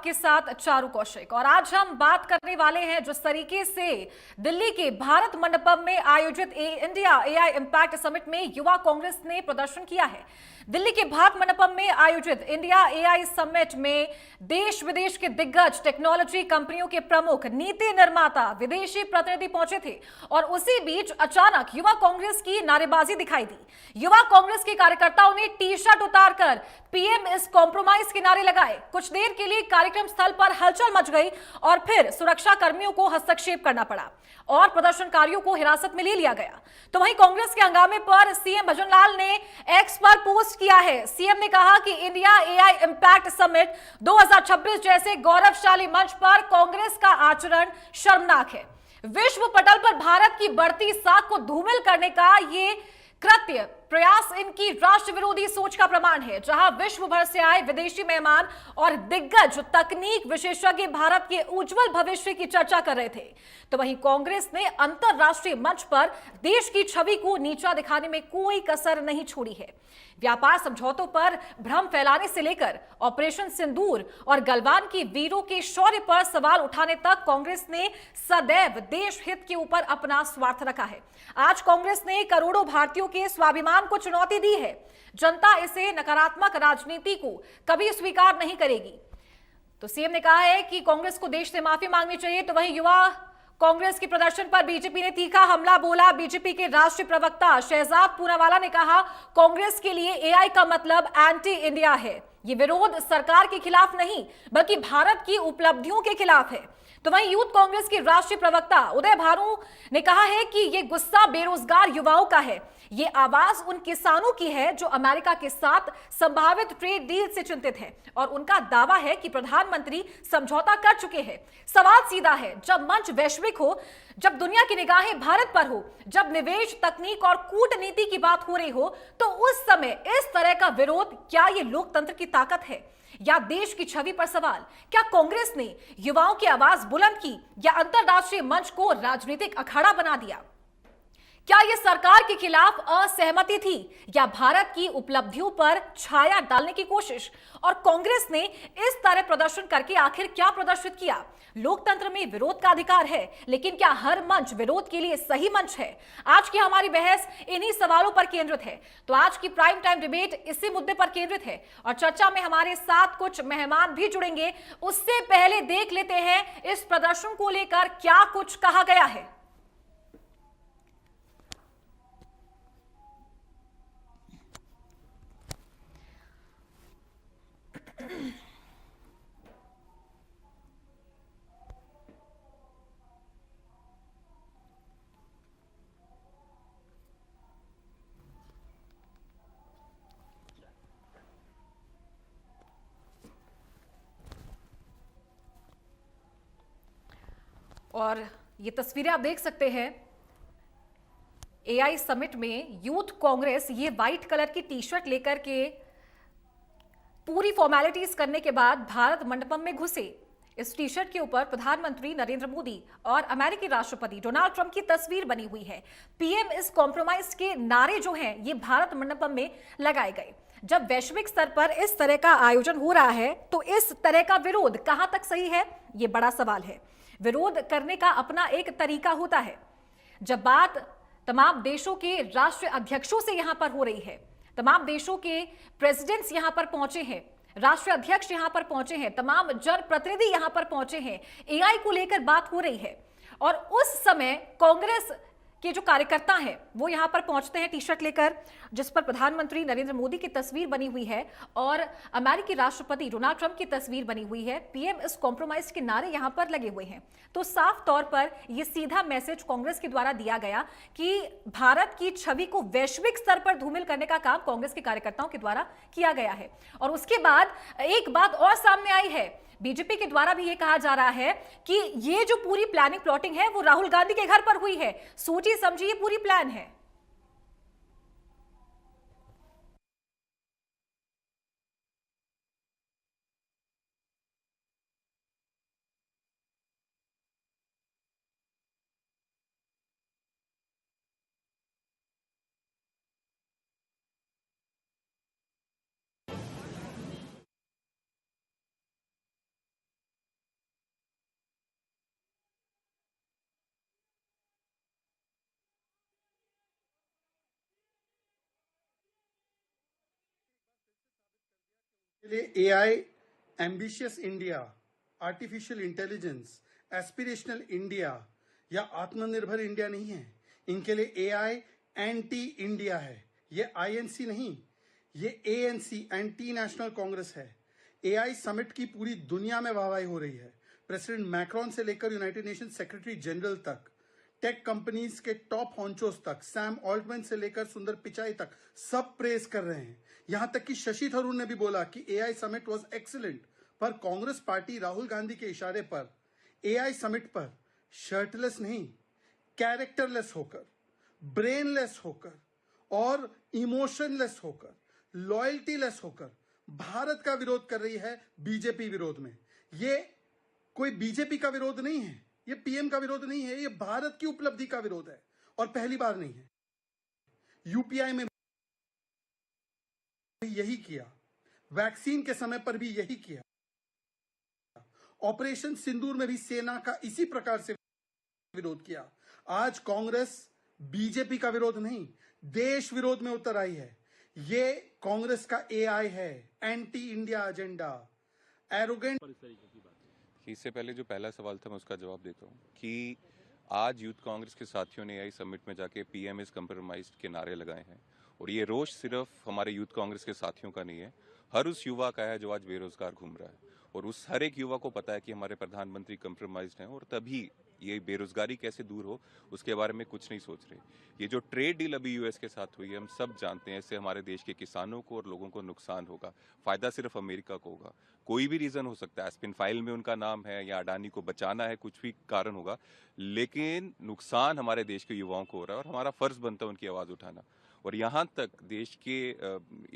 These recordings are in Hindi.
के साथ चारू कौशिक। और आज हम बात करने वाले हैं जिस तरीके से दिल्ली के भारत मंडपम में आयोजित इंडिया एआई इंपैक्ट समिट में युवा कांग्रेस ने प्रदर्शन किया है। दिल्ली के भारत मंडपम में आयोजित इंडिया एआई समिट में देश विदेश के दिग्गज टेक्नोलॉजी कंपनियों के प्रमुख, नीति निर्माता, विदेशी प्रतिनिधि पहुंचे थे और उसी बीच अचानक युवा कांग्रेस की नारेबाजी दिखाई दी। युवा कांग्रेस के कार्यकर्ताओं ने टी शर्ट उतारकर पीएम इज कॉम्प्रोमाइज के नारे लगाए। कुछ देर के लिए कार्यक्रम स्थल पर हलचल मच गई और फिर सुरक्षा कर्मियों को हस्तक्षेप करना पड़ा और प्रदर्शनकारियों को हिरासत में ले लिया गया। तो वहीं कांग्रेस के हंगामे पर सीएम भजनलाल ने एक्स पर पोस्ट किया है। सीएम ने कहा कि इंडिया एआई इंपैक्ट समिट 2026 जैसे गौरवशाली मंच पर कांग्रेस का आचरण शर्मनाक है। विश्व पटल पर भारत की बढ़ती साख को धूमिल करने का ये कृत्य प्रयास इनकी राष्ट्र विरोधी सोच का प्रमाण है। जहां विश्व भर से आए विदेशी मेहमान और दिग्गज तकनीक विशेषज्ञ भारत के उज्जवल भविष्य की चर्चा कर रहे थे, तो वहीं कांग्रेस ने अंतरराष्ट्रीय मंच पर देश की छवि को नीचा दिखाने में कोई कसर नहीं छोड़ी है। व्यापार समझौतों पर भ्रम फैलाने से लेकर ऑपरेशन सिंदूर और गलवान की वीरों के शौर्य पर सवाल उठाने तक कांग्रेस ने सदैव देश हित के ऊपर अपना स्वार्थ रखा है। आज कांग्रेस ने करोड़ों भारतीयों के स्वाभिमान को चुनौती दी है। जनता इसे नकारात्मक राजनीति को कभी स्वीकार नहीं करेगी। तो सीएम ने कहा है कि कांग्रेस को देश से माफी मांगनी चाहिए। तो वहीं युवा कांग्रेस के प्रदर्शन पर बीजेपी ने तीखा हमला बोला। बीजेपी के राष्ट्रीय प्रवक्ता शहजाद पूनावाला ने कहा, कांग्रेस के लिए एआई का मतलब एंटी इंडिया है। ये विरोध सरकार के खिलाफ नहीं बल्कि भारत की उपलब्धियों के खिलाफ है। तो वहीं यूथ कांग्रेस के राष्ट्रीय प्रवक्ता उदय भानु ने कहा है कि ये गुस्सा बेरोजगार युवाओं का है। ये आवाज उन किसानों की है जो अमेरिका के साथ संभावित ट्रेड डील से चिंतित हैं और उनका दावा है कि प्रधानमंत्री समझौता कर चुके हैं। सवाल सीधा है, जब मंच वैश्विक हो, जब दुनिया की निगाहें भारत पर हो, जब निवेश, तकनीक और कूटनीति की बात हो रही हो, तो उस समय इस तरह का विरोध, क्या ये लोकतंत्र की ताकत है या देश की छवि पर सवाल? क्या कांग्रेस ने युवाओं की आवाज बुलंद की या अंतरराष्ट्रीय मंच को राजनीतिक अखाड़ा बना दिया? क्या यह सरकार के खिलाफ असहमति थी या भारत की उपलब्धियों पर छाया डालने की कोशिश? और कांग्रेस ने इस तरह प्रदर्शन करके आखिर क्या प्रदर्शित किया? लोकतंत्र में विरोध का अधिकार है, लेकिन क्या हर मंच विरोध के लिए सही मंच है? आज की हमारी बहस इन्हीं सवालों पर केंद्रित है। तो आज की प्राइम टाइम डिबेट इसी मुद्दे पर केंद्रित है और चर्चा में हमारे साथ कुछ मेहमान भी जुड़ेंगे। उससे पहले देख लेते हैं इस प्रदर्शन को लेकर क्या कुछ कहा गया है। और ये तस्वीरें आप देख सकते हैं एआई समिट में यूथ कांग्रेस ये व्हाइट कलर की टी शर्ट लेकर के पूरी फॉर्मेलिटीज करने के बाद भारत मंडपम में घुसे। इस टी शर्ट के ऊपर प्रधानमंत्री नरेंद्र मोदी और अमेरिकी राष्ट्रपति डोनाल्ड ट्रंप की तस्वीर बनी हुई है। पीएम इज कॉम्प्रोमाइज के नारे जो हैं ये भारत मंडपम में लगाए गए। जब वैश्विक स्तर पर इस तरह का आयोजन हो रहा है तो इस तरह का विरोध कहां तक सही है, ये बड़ा सवाल है। विरोध करने का अपना एक तरीका होता है। जब बात तमाम देशों के राष्ट्रीय अध्यक्षों से यहां पर हो रही है, तमाम देशों के प्रेसिडेंट्स यहां पर पहुंचे हैं, राष्ट्रीय अध्यक्ष यहां पर पहुंचे हैं, तमाम जनप्रतिनिधि यहां पर पहुंचे हैं, एआई को लेकर बात हो रही है और उस समय कांग्रेस के जो कार्यकर्ता हैं वो यहां पर पहुंचते हैं टी शर्ट लेकर जिस पर प्रधानमंत्री नरेंद्र मोदी की तस्वीर बनी हुई है और अमेरिकी राष्ट्रपति डोनाल्ड ट्रंप की तस्वीर बनी हुई है। पीएम इस कॉम्प्रोमाइज के नारे यहां पर लगे हुए हैं। तो साफ तौर पर यह सीधा मैसेज कांग्रेस के द्वारा दिया गया कि भारत की छवि को वैश्विक स्तर पर धूमिल करने का काम कांग्रेस के कार्यकर्ताओं के द्वारा किया गया है। और उसके बाद एक बात और सामने आई है, बीजेपी के द्वारा भी यह कहा जा रहा है कि ये जो पूरी प्लानिंग प्लॉटिंग है वो राहुल गांधी के घर पर हुई है। सोचिए समझिए, पूरी प्लान है। AI, ambitious India, artificial intelligence, aspirational India या आत्मनिर्भर इंडिया नहीं है। इनके लिए AI एंटी इंडिया है। ये INC नहीं, ये ANC एंटी नेशनल कांग्रेस है। AI समिट की पूरी दुनिया में वाहवाही हो रही है। प्रेसिडेंट मैक्रोन से लेकर यूनाइटेड नेशन सेक्रेटरी जनरल तक, टेक कंपनीज के टॉप हॉन्चोस तक, सैम ऑल्टमैन से लेकर सुंदर पिचाई तक सब प्रेज कर रहे हैं। यहां तक कि शशि थरूर ने भी बोला कि AI समिट वाज एक्सीलेंट। पर कांग्रेस पार्टी राहुल गांधी के इशारे पर AI समिट पर शर्टलेस नहीं, कैरेक्टरलेस होकर, ब्रेनलेस होकर और इमोशनलेस होकर, लॉयल्टीलेस होकर भारत का विरोध कर रही है बीजेपी विरोध में। ये कोई बीजेपी का विरोध नहीं है, ये PM का विरोध नहीं है, ये भारत की उपलब्धि का विरोध है और पहली बार नहीं है। UPI में यही किया, वैक्सीन के समय पर भी यही किया, ऑपरेशन सिंदूर में भी सेना का इसी प्रकार से विरोध किया। आज कांग्रेस बीजेपी का विरोद नहीं, देश विरोध में उतर आई है। ये कांग्रेस का AI है, एंटी इंडिया एजेंडा, एरोगेंट। इससे पहले जो पहला सवाल था मैं उसका जवाब देता हूँ कि आज यूथ कांग्रेस के साथियों ने AI समिट में जाके PM इज कम्प्रोमाइज्ड के नारे लगाए हैं और ये रोष सिर्फ हमारे यूथ कांग्रेस के साथियों का नहीं है, हर उस युवा का है जो आज बेरोजगार घूम रहा है और उस हर एक युवा को पता है कि हमारे प्रधानमंत्री कम्प्रोमाइज्ड हैं और तभी ये बेरोजगारी कैसे दूर हो उसके बारे में कुछ नहीं सोच रहे। ये जो ट्रेड डील अभी US के साथ हुई है, हम सब जानते हैं इससे हमारे देश के किसानों को और लोगों को नुकसान होगा, फायदा सिर्फ अमेरिका को होगा। कोई भी रीजन हो सकता है, एस्पिन फाइल में उनका नाम है या अडानी को बचाना है, कुछ भी कारण होगा, लेकिन नुकसान हमारे देश के युवाओं को हो रहा है और हमारा फर्ज बनता है उनकी आवाज उठाना। और यहाँ तक देश के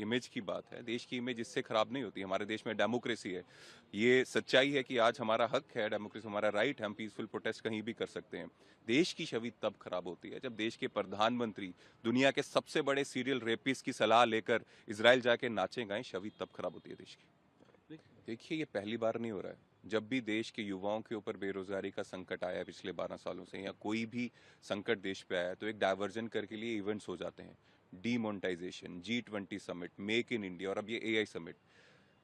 इमेज की बात है, देश की इमेज इससे खराब नहीं होती। हमारे देश में डेमोक्रेसी है, ये सच्चाई है कि आज हमारा हक है, डेमोक्रेसी हमारा राइट है, हम पीसफुल प्रोटेस्ट कहीं भी कर सकते हैं। देश की छवि तब खराब होती है जब देश के प्रधानमंत्री दुनिया के सबसे बड़े सीरियल रेपिस्ट की सलाह लेकर इजराइल जाके नाचे गाएं, छवि तब खराब होती है देश की। देखिए, ये पहली बार नहीं हो रहा है। जब भी देश के युवाओं के ऊपर बेरोजगारी का संकट आया पिछले 12 सालों से या कोई भी संकट देश पे आया तो एक डाइवर्जन करके लिए इवेंट्स हो जाते हैं, demonetisation, G20 summit, make in India और अब ये AI समिट।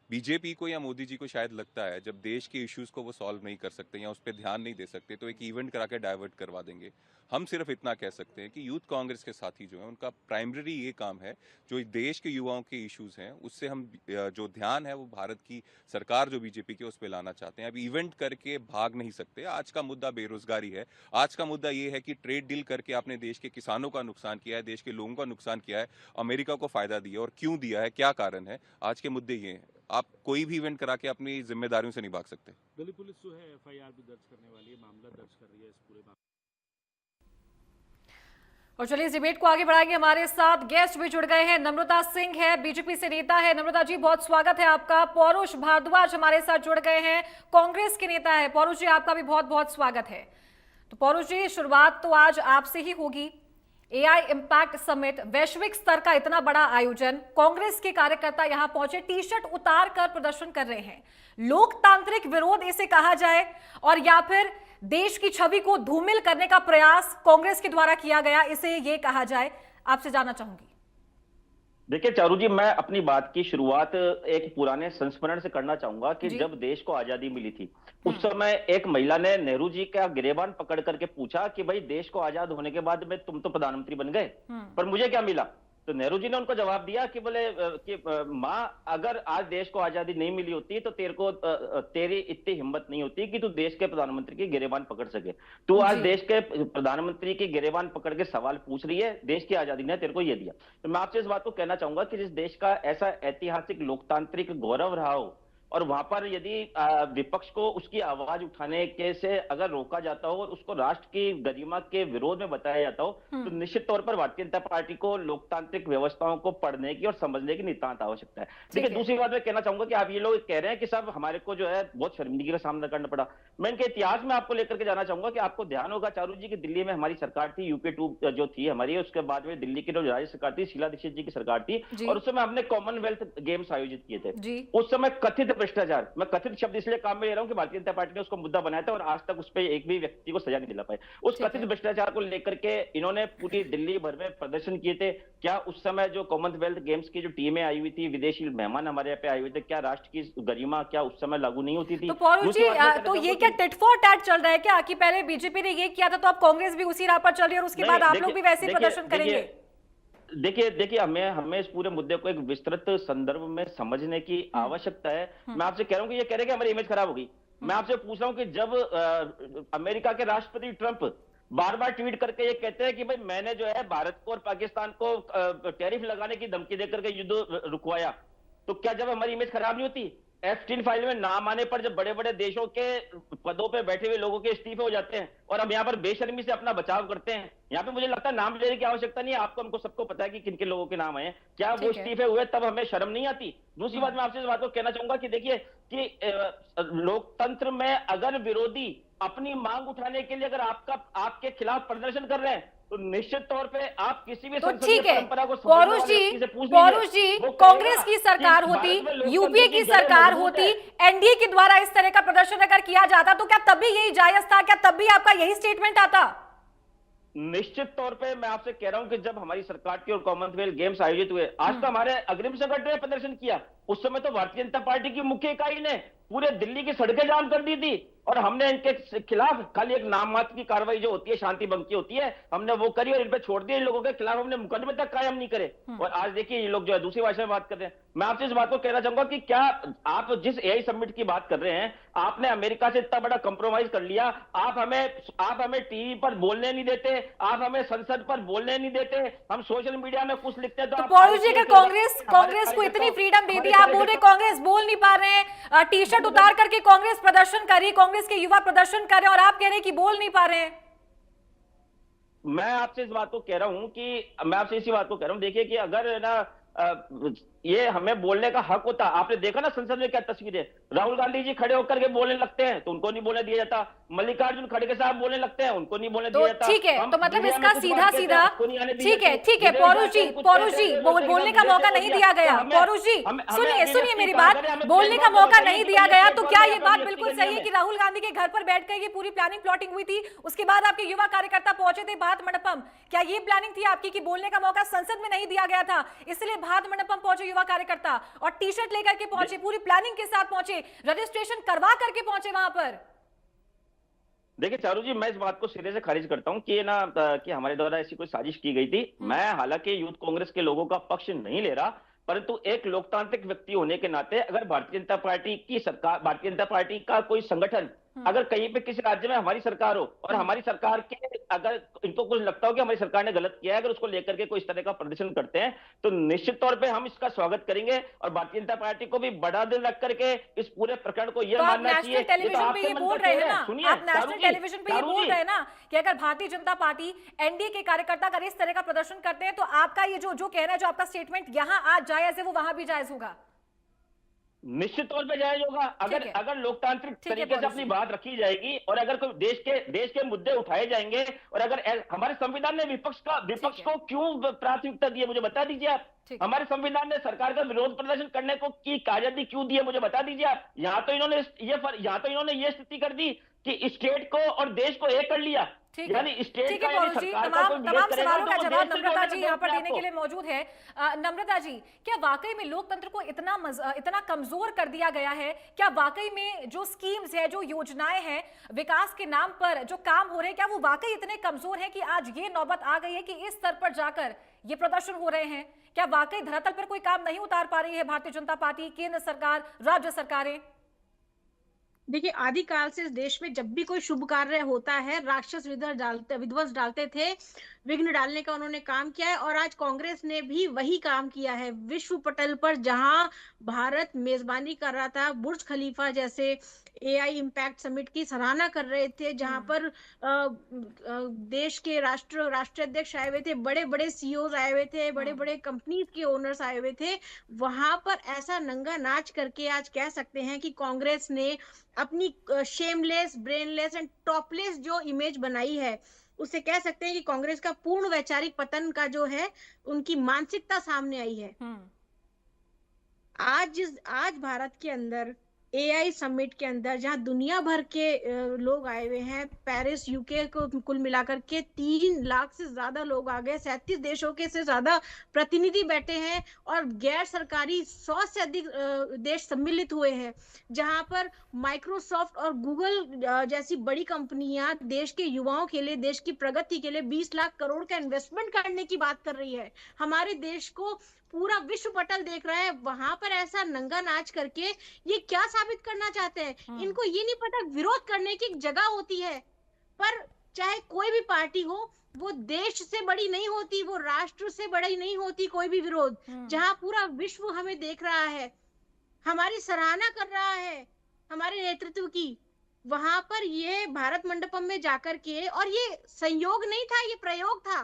बीजेपी को या मोदी जी को शायद लगता है जब देश के इश्यूज को वो सॉल्व नहीं कर सकते या उस पर ध्यान नहीं दे सकते तो एक इवेंट करा के डाइवर्ट करवा देंगे। हम सिर्फ इतना कह सकते हैं कि यूथ कांग्रेस के साथी जो है उनका प्राइमरी ये काम है, जो देश के युवाओं के इश्यूज हैं उससे हम जो ध्यान है वो भारत की सरकार जो बीजेपी की उस पर लाना चाहते हैं। अब इवेंट करके भाग नहीं सकते। आज का मुद्दा बेरोजगारी है, आज का मुद्दा ये है कि ट्रेड डील करके आपने देश के किसानों का नुकसान किया है, देश के लोगों का नुकसान किया है, अमेरिका को फायदा दिया और क्यों दिया है, क्या कारण है। आज के मुद्दे ये हैं। आप कोई भी इवेंट करा के अपनी जिम्मेदारियों से नहीं भाग सकते। दिल्ली पुलिस जो है FIR भी दर्ज करने वाली है, मामला दर्ज कर रही है इस पूरे मामले। और चलिए इस डिबेट को आगे बढ़ाएंगे। हमारे साथ गेस्ट भी जुड़ गए हैं। नम्रता सिंह है, बीजेपी से नेता है। नम्रता जी, बहुत स्वागत है आपका। पौरुष भारद्वाज हमारे साथ जुड़ गए हैं, कांग्रेस के नेता है। पौरुष जी, आपका भी बहुत बहुत स्वागत है। तो पौरुष जी, शुरुआत तो आज आपसे ही होगी। AI इम्पैक्ट समिट, वैश्विक स्तर का इतना बड़ा आयोजन, कांग्रेस के कार्यकर्ता यहां पहुंचे, टी-शर्ट उतार कर प्रदर्शन कर रहे हैं। लोकतांत्रिक विरोध इसे कहा जाए और या फिर देश की छवि को धूमिल करने का प्रयास कांग्रेस के द्वारा किया गया, इसे ये कहा जाए, आपसे जानना चाहूंगी। देखिए चारू जी, मैं अपनी बात की शुरुआत एक पुराने संस्मरण से करना चाहूंगा कि जब देश को आजादी मिली थी उस समय एक महिला ने नेहरू जी का गिरेबान पकड़ करके पूछा कि भाई देश को आजाद होने के बाद में तुम तो प्रधानमंत्री बन गए पर मुझे क्या मिला। तो नेहरू जी ने उनको जवाब दिया कि बोले कि माँ, अगर आज देश को आजादी नहीं मिली होती तो तेरी इतनी हिम्मत नहीं होती कि तू देश के प्रधानमंत्री की गिरेबान पकड़ सके। तू आज देश के प्रधानमंत्री की गिरेबान पकड़ के सवाल पूछ रही है, देश की आजादी ने तेरे को ये दिया। तो मैं आपसे इस बात को कहना चाहूंगा कि जिस देश का ऐसा ऐतिहासिक लोकतांत्रिक गौरव रहा हो और वहां पर यदि विपक्ष को उसकी आवाज उठाने के से अगर रोका जाता हो और उसको राष्ट्र की गरिमा के विरोध में बताया जाता हो तो निश्चित तौर पर भारतीय जनता पार्टी को लोकतांत्रिक व्यवस्थाओं को पढ़ने की और समझने की नितांत आवश्यकता है। देखिए, दूसरी बात मैं कहना चाहूंगा कि आप ये लोग कह रहे हैं कि साहब हमारे को जो है बहुत शर्मिंदगी का सामना करना पड़ा। मैं इनके इतिहास में आपको लेकर के जाना चाहूंगा कि आपको ध्यान होगा चारू जी की दिल्ली में हमारी सरकार थी, UP2 जो थी हमारी, उसके बाद में दिल्ली की जो राज्य सरकार थी शीला दीक्षित जी की सरकार थी और उस समय हमने कॉमनवेल्थ गेम्स आयोजित किए थे। उस समय कथित भ्रष्टाचार, मैं कथित शब्द इसलिए काम में ले रहा हूं कि भारतीय जनता पार्टी ने उसको मुद्दा बनाया था और आज तक उस पर एक भी व्यक्ति को सजा नहीं दिला पाए। उस कथित भ्रष्टाचार को लेकर के इन्होंने पूरी दिल्ली भर में प्रदर्शन किए थे। क्या उस समय जो कॉमनवेल्थ गेम्स की जो टीमें आई हुई थी, विदेशी मेहमान हमारे यहाँ पे आए हुए थे, क्या राष्ट्र की गरिमा क्या उस समय लागू नहीं होती थी? तो पौरू जी, तो ये क्या टिट फॉर टैट चल रहा है क्या, कि पहले बीजेपी ने ये किया था तो अब कांग्रेस भी उसी राह पर चल रही है और उसके बाद आप लोग भी वैसे ही प्रदर्शन करेंगे? देखिए हमें इस पूरे मुद्दे को एक विस्तृत संदर्भ में समझने की आवश्यकता है। मैं आपसे कह रहा हूं कि ये कह रहे हैं कि हमारी इमेज खराब होगी। मैं आपसे पूछ रहा हूं कि जब अमेरिका के राष्ट्रपति ट्रंप बार बार ट्वीट करके ये कहते हैं कि भाई मैंने जो है भारत को और पाकिस्तान को टैरिफ लगाने की धमकी देकर के युद्ध रुकवाया, तो क्या जब हमारी इमेज खराब नहीं होती? Epstein फाइल में नाम आने पर जब बड़े बड़े देशों के पदों पे बैठे हुए लोगों के इस्तीफे हो जाते हैं और हम यहाँ पर बेशर्मी से अपना बचाव करते हैं, यहाँ पे मुझे लगता है नाम लेने की आवश्यकता नहीं है। आपको हमको सबको पता है कि किन किन लोगों के नाम आए, क्या वो इस्तीफे हुए तब हमें शर्म नहीं आती? दूसरी बात, मैं आपसे इस बात को कहना चाहूंगा कि देखिए कि लोकतंत्र में अगर विरोधी अपनी मांग उठाने के लिए अगर आपके खिलाफ प्रदर्शन कर रहे हैं तो निश्चित तौर पे आप किसी भी तो संसदीय ठीक है परंपरा को पौरुष जी, कांग्रेस की सरकार होती, यूपीए की सरकार होती, एनडीए के द्वारा इस तरह का प्रदर्शन अगर किया जाता तो क्या तब भी यही जायज था? क्या तब भी आपका यही स्टेटमेंट आता? निश्चित तौर पे मैं आपसे कह रहा हूं कि जब हमारी सरकार की और कॉमनवेल्थ गेम्स आयोजित हुए, आज तो हमारे अग्रिम संगठन ने प्रदर्शन किया, उस समय तो भारतीय जनता पार्टी की मुख्य इकाई ने पूरे दिल्ली की सड़कें जाम कर दी थी और हमने इनके खिलाफ खाली एक नाम मात्र की कार्रवाई जो होती है, शांति भंग की होती है, हमने वो करी और इन पे छोड़ दिया। इन लोगों के खिलाफ हमने मुकदमे तक कायम नहीं करे और आज देखिए ये लोग जो है दूसरी भाषा में बात कर रहे हैं। मैं आपसे इस बात को कहना चाहूंगा कि क्या आप जिस एआई समिट की बात कर रहे हैं, आपने अमेरिका से इतना बड़ा कंप्रोमाइज कर लिया, आप हमें टीवी पर बोलने नहीं देते, आप हमें संसद पर बोलने नहीं देते, हम सोशल मीडिया में कुछ लिखते हैं तो पौरुष जी, अगर कांग्रेस को इतनी फ्रीडम दे दी, आप बोल रहे कांग्रेस बोल नहीं पा रहे हैं, टी शर्ट उतार करके कांग्रेस प्रदर्शन कर रही, कांग्रेस के युवा प्रदर्शन कर रहे हैं और आप कह रहे हैं कि बोल नहीं पा रहे हैं। मैं आपसे इस बात को कह रहा हूं कि मैं आपसे इसी बात को कह रहा हूं, देखिए कि अगर ना ये हमें बोलने का हक होता, आपने देखा ना संसद में क्या तस्वीरें, राहुल गांधी जी खड़े होकर के बोलने लगते हैं तो उनको नहीं बोलने दिया जाता, मल्लिकार्जुन खड़गे साहब बोलने लगते हैं उनको नहीं बोलने दिया जाता। ठीक है, तो मतलब इसका सीधा ठीक है पौरुष जी, बोलने का मौका नहीं दिया गया। पौरुष जी सुनिए मेरी बात, बोलने का मौका नहीं दिया गया तो क्या ये बात बिल्कुल सही है कि राहुल गांधी के घर पर बैठकर ये पूरी प्लानिंग प्लॉटिंग हुई थी, उसके बाद आपके युवा कार्यकर्ता पहुंचे थे भारत मंडपम, क्या ये प्लानिंग थी आपकी कि बोलने का मौका संसद में नहीं दिया गया था इसलिए भारत मंडपम पहुंचे युवा कार्यकर्ता और टी शर्ट लेकर के पहुंचे, पूरी प्लानिंग के साथ पहुंचे, रजिस्ट्रेशन करवा करके पहुंचे वहां पर? देखिए चारू जी, मैं इस बात को सिरे से खारिज करता हूं कि कि हमारे द्वारा ऐसी कोई साजिश की गई थी। मैं हालांकि यूथ कांग्रेस के लोगों का पक्ष नहीं ले रहा, परंतु एक लोकतांत्रिक व्यक्ति होने के नाते अगर भारतीय जनता पार्टी की सरकार, भारतीय जनता पार्टी का कोई संगठन अगर कहीं पे किसी राज्य में हमारी सरकार हो और हमारी सरकार के अगर इनको कुछ लगता हो कि हमारी सरकार ने गलत किया है, अगर उसको लेकर के कोई इस तरह का प्रदर्शन करते हैं तो निश्चित तौर पे हम इसका स्वागत करेंगे और भारतीय जनता पार्टी को भी बड़ा दिल रख करके इस पूरे प्रकरण को यह मानना चाहिए। टेलीविजन पे ये बोल रहे हैं ना, आप नेशनल टेलीविजन पे ये बोल रहे हैं ना कि अगर भारतीय जनता पार्टी एनडीए के कार्यकर्ता अगर इस तरह का प्रदर्शन करते हैं तो आपका ये जो कहना है, जो आपका स्टेटमेंट यहाँ आज जायज है वो वहां भी जायज होगा? निश्चित तौर पे जायज होगा। अगर लोकतांत्रिक तरीके से अपनी बात रखी जाएगी और अगर कोई देश के मुद्दे उठाए जाएंगे और अगर हमारे संविधान ने विपक्ष को क्यों प्राथमिकता दी है मुझे बता दीजिए आप। हमारे संविधान ने सरकार का विरोध प्रदर्शन करने को की आजादी क्यों दी है मुझे बता दीजिए आप। यहाँ तो इन्होंने ये स्थिति कर दी कि स्टेट को और देश को एक कर लिया। यानी स्टेट का यानी सरकार का कोई तमाम सवालों का जवाब नम्रता जी यहाँ पर देने के लिए मौजूद है। नम्रता जी, क्या वाकई में लोकतंत्र को इतना कमजोर कर दिया गया है? क्या वाकई में जो स्कीम्स है, जो योजनाएं हैं, विकास के नाम पर जो काम हो रहे हैं, क्या वो वाकई इतने कमजोर हैं कि आज ये नौबत आ गई है कि इस स्तर पर जाकर ये प्रदर्शन हो रहे हैं? क्या वाकई धरातल पर कोई काम नहीं उतार पा रही है भारतीय जनता पार्टी, केंद्र सरकार, राज्य सरकारें? देखिए, आदिकाल से इस देश में जब भी कोई शुभ कार्य होता है, राक्षस विध्वंस डालते थे, विघ्न डालने का उन्होंने काम किया है और आज कांग्रेस ने भी वही काम किया है। विश्व पटल पर जहां भारत मेजबानी कर रहा था, बुर्ज खलीफा जैसे एआई इम्पैक्ट समिट की सराहना कर रहे थे, जहां पर देश के राष्ट्राध्यक्ष आए हुए थे, बड़े बड़े सीईओज आए हुए थे, बड़े बड़े कंपनीज के ओनर्स आए हुए थे, वहां पर ऐसा नंगा नाच करके आज कह सकते हैं कि कांग्रेस ने अपनी शेमलेस, ब्रेनलेस एंड टॉपलेस जो इमेज बनाई है, उससे कह सकते हैं कि कांग्रेस का पूर्ण वैचारिक पतन का जो है उनकी मानसिकता सामने आई है। आज भारत के अंदर एआई समिट के अंदर, जहां दुनिया भर के लोग आए हुए हैं, पेरिस यूके को कुल मिलाकर के 3 लाख से ज्यादा लोग आ गए, 37 देशों के से ज्यादा प्रतिनिधि बैठे हैं और गैर सरकारी 100 से अधिक देश सम्मिलित हुए हैं, जहां पर माइक्रोसॉफ्ट और गूगल जैसी बड़ी कंपनियां देश के युवाओं के लिए, देश की प्रगति के लिए 20 लाख करोड़ का इन्वेस्टमेंट करने की बात कर रही है। हमारे देश को पूरा विश्व पटल देख रहा है, वहां पर ऐसा नंगा नाच करके ये क्या साबित करना चाहते हैं? इनको ये नहीं पता विरोध करने की एक जगह होती है, पर चाहे कोई भी पार्टी हो, वो देश से बड़ी नहीं होती, वो राष्ट्र से बड़ी नहीं होती कोई भी विरोध। जहां पूरा विश्व हमें देख रहा है, हमारी सराहना कर रहा है हमारे नेतृत्व की, वहां पर ये भारत मंडपम में जाकर के, और ये संयोग नहीं था, ये प्रयोग था,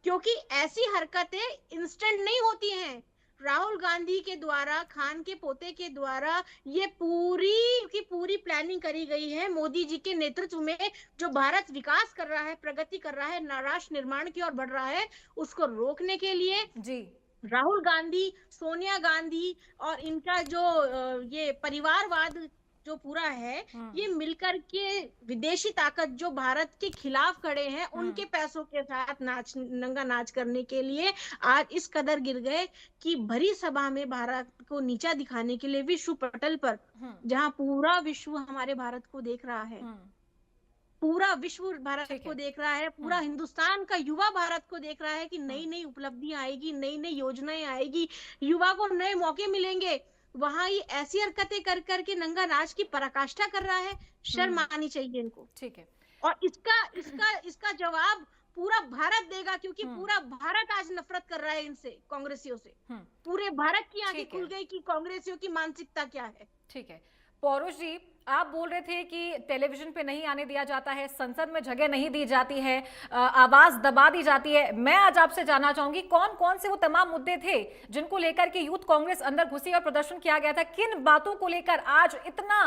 क्योंकि ऐसी हरकतें इंस्टेंट नहीं होती हैं। राहुल गांधी के द्वारा, खान के पोते के द्वारा ये पूरी की पूरी प्लानिंग करी गई है मोदी जी के नेतृत्व में। जो भारत विकास कर रहा है, प्रगति कर रहा है, राष्ट्र निर्माण की ओर बढ़ रहा है, उसको रोकने के लिए जी राहुल गांधी, सोनिया गांधी और इनका जो ये परिवारवाद जो पूरा है, ये मिलकर के विदेशी ताकत जो भारत के खिलाफ खड़े हैं, उनके पैसों के साथ नंगा नाच करने के लिए आज इस कदर गिर गए कि भरी सभा में भारत को नीचा दिखाने के लिए विश्व पटल पर, जहां पूरा विश्व हमारे भारत को देख रहा है, पूरा विश्व भारत को देख रहा है, पूरा हिंदुस्तान का युवा भारत को देख रहा है कि नई नई उपलब्धियां आएगी, नई नई योजनाएं आएगी, युवा को नए मौके मिलेंगे, वहां ये ऐसी हरकतें कर करके नंगा नाच की पराकाष्ठा कर रहा है। शर्म आनी चाहिए इनको। ठीक है। और इसका जवाब पूरा भारत देगा, क्योंकि पूरा भारत आज नफरत कर रहा है इनसे, कांग्रेसियों से। पूरे भारत की आंखें खुल गई कि कांग्रेसियों की मानसिकता क्या है। ठीक है। पौरुष जी, आप बोल रहे थे कि टेलीविजन पे नहीं आने दिया जाता है, संसद में जगह नहीं दी जाती है, आवाज दबा दी जाती है। मैं आज आपसे जानना चाहूंगी, कौन कौन से वो तमाम मुद्दे थे जिनको लेकर के यूथ कांग्रेस अंदर घुसी और प्रदर्शन किया गया था? किन बातों को लेकर आज इतना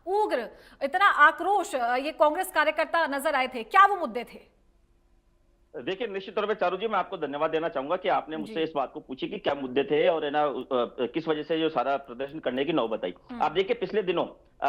उग्र, इतना आक्रोश ये कांग्रेस कार्यकर्ता नजर आए थे? क्या वो मुद्दे थे? देखिए, निश्चित तौर पे चारू जी, मैं आपको धन्यवाद देना चाहूंगा कि आपने मुझसे इस बात को पूछी कि क्या मुद्दे थे और है ना किस वजह से जो सारा प्रदर्शन करने की नौबत आई। आप देखिए, पिछले दिनों